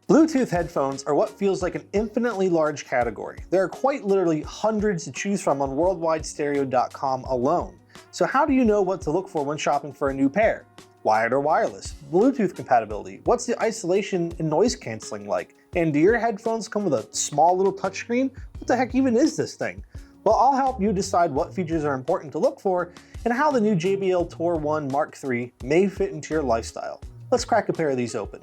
Bluetooth headphones are what feels like an infinitely large category. There are quite literally hundreds to choose from on worldwidestereo.com alone. So how do you know what to look for when shopping for a new pair? Wired or wireless? Bluetooth compatibility? What's the isolation and noise canceling like? And do your headphones come with a small little touchscreen? What the heck even is this thing? Well, I'll help you decide what features are important to look for and how the new JBL Tour One M3 may fit into your lifestyle. Let's crack a pair of these open.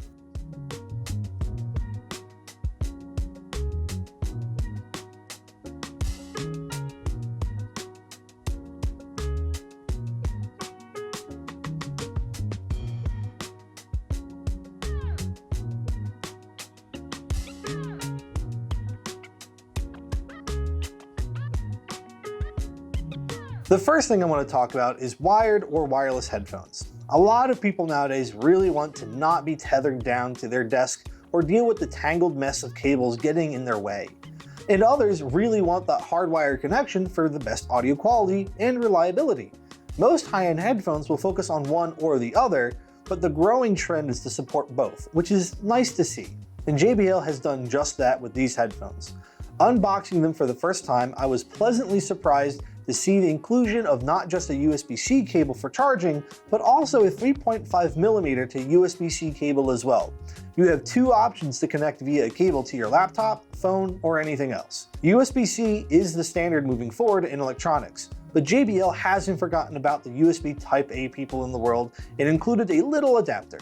The first thing I want to talk about is wired or wireless headphones. A lot of people nowadays really want to not be tethered down to their desk or deal with the tangled mess of cables getting in their way. And others really want that hardwired connection for the best audio quality and reliability. Most high-end headphones will focus on one or the other, but the growing trend is to support both, which is nice to see. And JBL has done just that with these headphones. Unboxing them for the first time, I was pleasantly surprised to see the inclusion of not just a USB-C cable for charging, but also a 3.5mm to USB-C cable as well. You have two options to connect via a cable to your laptop, phone, or anything else. USB-C is the standard moving forward in electronics, but JBL hasn't forgotten about the USB Type-A people in the world and included a little adapter.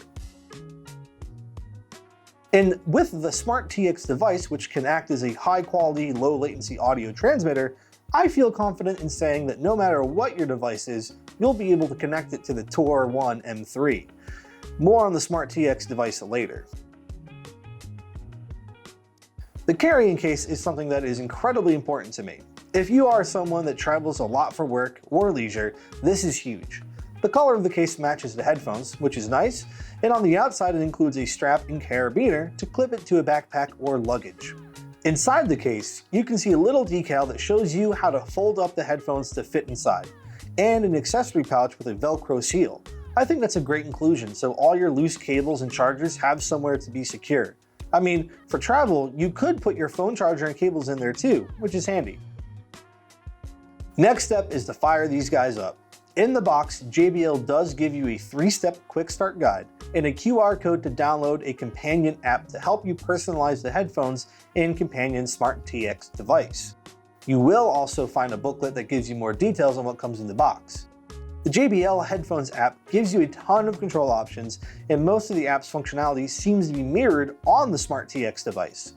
And with the Smart TX device, which can act as a high-quality, low-latency audio transmitter, I feel confident in saying that no matter what your device is, you'll be able to connect it to the Tour One M3. More on the Smart TX device later. The carrying case is something that is incredibly important to me. If you are someone that travels a lot for work or leisure, this is huge. The color of the case matches the headphones, which is nice, and on the outside it includes a strap and carabiner to clip it to a backpack or luggage. Inside the case, you can see a little decal that shows you how to fold up the headphones to fit inside, and an accessory pouch with a Velcro seal. I think that's a great inclusion, so all your loose cables and chargers have somewhere to be secure. I mean, for travel, you could put your phone charger and cables in there too, which is handy. Next step is to fire these guys up. In the box, JBL does give you a 3-step quick start guide and a QR code to download a companion app to help you personalize the headphones in companion Smart TX device. You will also find a booklet that gives you more details on what comes in the box. The JBL Headphones app gives you a ton of control options, and most of the app's functionality seems to be mirrored on the Smart TX device.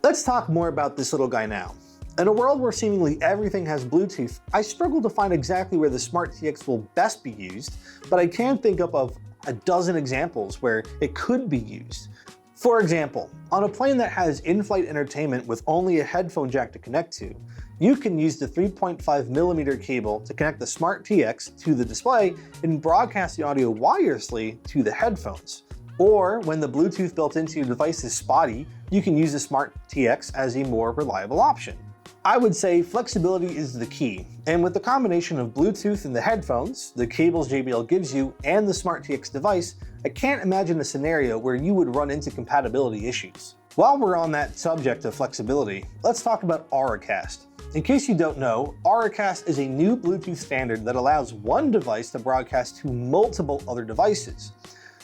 Let's talk more about this little guy now. In a world where seemingly everything has Bluetooth, I struggle to find exactly where the Smart TX will best be used, but I can think up of a dozen examples where it could be used. For example, on a plane that has in-flight entertainment with only a headphone jack to connect to, you can use the 3.5mm cable to connect the Smart TX to the display and broadcast the audio wirelessly to the headphones. Or when the Bluetooth built into your device is spotty, you can use the Smart TX as a more reliable option. I would say flexibility is the key, and with the combination of Bluetooth in the headphones, the cables JBL gives you, and the Smart TX device, I can't imagine a scenario where you would run into compatibility issues. While we're on that subject of flexibility, let's talk about Auracast. In case you don't know, Auracast is a new Bluetooth standard that allows one device to broadcast to multiple other devices.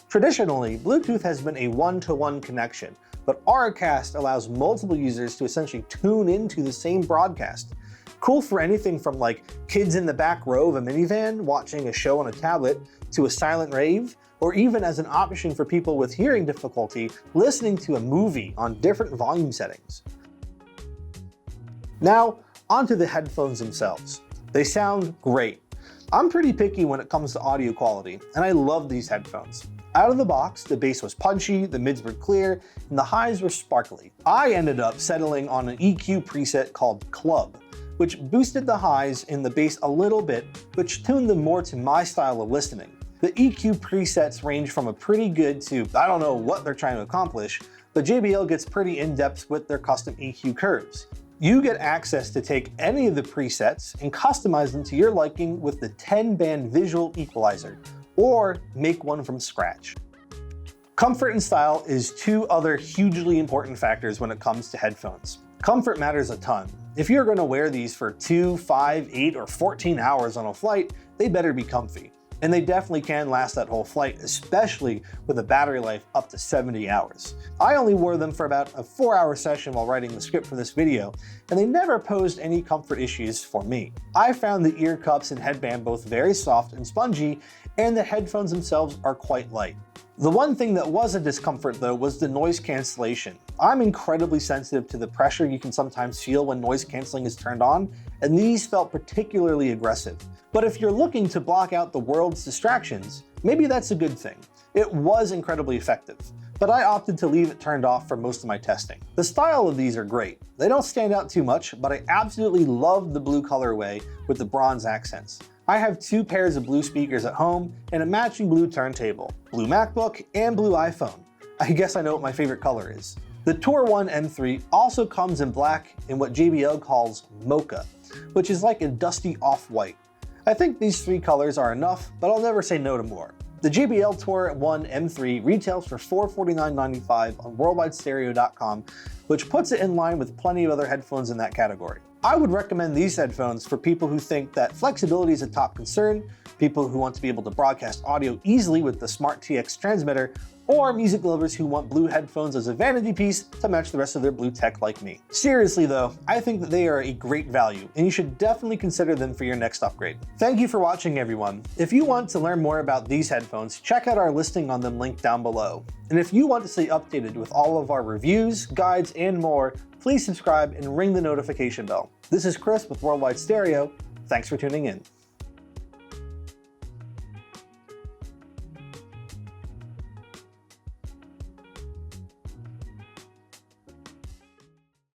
Traditionally, Bluetooth has been a one-to-one connection, but Auracast allows multiple users to essentially tune into the same broadcast. Cool for anything from like kids in the back row of a minivan watching a show on a tablet to a silent rave, or even as an option for people with hearing difficulty listening to a movie on different volume settings. Now, onto the headphones themselves. They sound great. I'm pretty picky when it comes to audio quality, and I love these headphones. Out of the box, the bass was punchy, the mids were clear, and the highs were sparkly. I ended up settling on an EQ preset called Club, which boosted the highs and the bass a little bit, which tuned them more to my style of listening. The EQ presets range from a pretty good to I don't know what they're trying to accomplish, but JBL gets pretty in-depth with their custom EQ curves. You get access to take any of the presets and customize them to your liking with the 10-band visual equalizer. or make one from scratch. Comfort and style is two other hugely important factors when it comes to headphones. Comfort matters a ton. If you're going to wear these for 2, 5, 8, or 14 hours on a flight, they better be comfy. And they definitely can last that whole flight, especially with a battery life up to 70 hours. I only wore them for about a 4-hour session while writing the script for this video, and they never posed any comfort issues for me. I found the ear cups and headband both very soft and spongy, and the headphones themselves are quite light. The one thing that was a discomfort though was the noise cancellation. I'm incredibly sensitive to the pressure you can sometimes feel when noise canceling is turned on, and these felt particularly aggressive. But if you're looking to block out the world's distractions, maybe that's a good thing. It was incredibly effective, but I opted to leave it turned off for most of my testing. The style of these are great. They don't stand out too much, but I absolutely love the blue colorway with the bronze accents. I have 2 pairs of blue speakers at home and a matching blue turntable, blue MacBook, and blue iPhone. I guess I know what my favorite color is. The Tour One M3 also comes in black in what JBL calls mocha, which is like a dusty off-white. I think these 3 colors are enough, but I'll never say no to more. The JBL Tour One M3 retails for $449.95 on worldwidestereo.com, which puts it in line with plenty of other headphones in that category. I would recommend these headphones for people who think that flexibility is a top concern, people who want to be able to broadcast audio easily with the Smart TX transmitter, or music lovers who want blue headphones as a vanity piece to match the rest of their blue tech like me. Seriously though, I think that they are a great value, and you should definitely consider them for your next upgrade. Thank you for watching, everyone. If you want to learn more about these headphones, check out our listing on them linked down below. And if you want to stay updated with all of our reviews, guides, and more, please subscribe and ring the notification bell. This is Chris with Worldwide Stereo. Thanks for tuning in.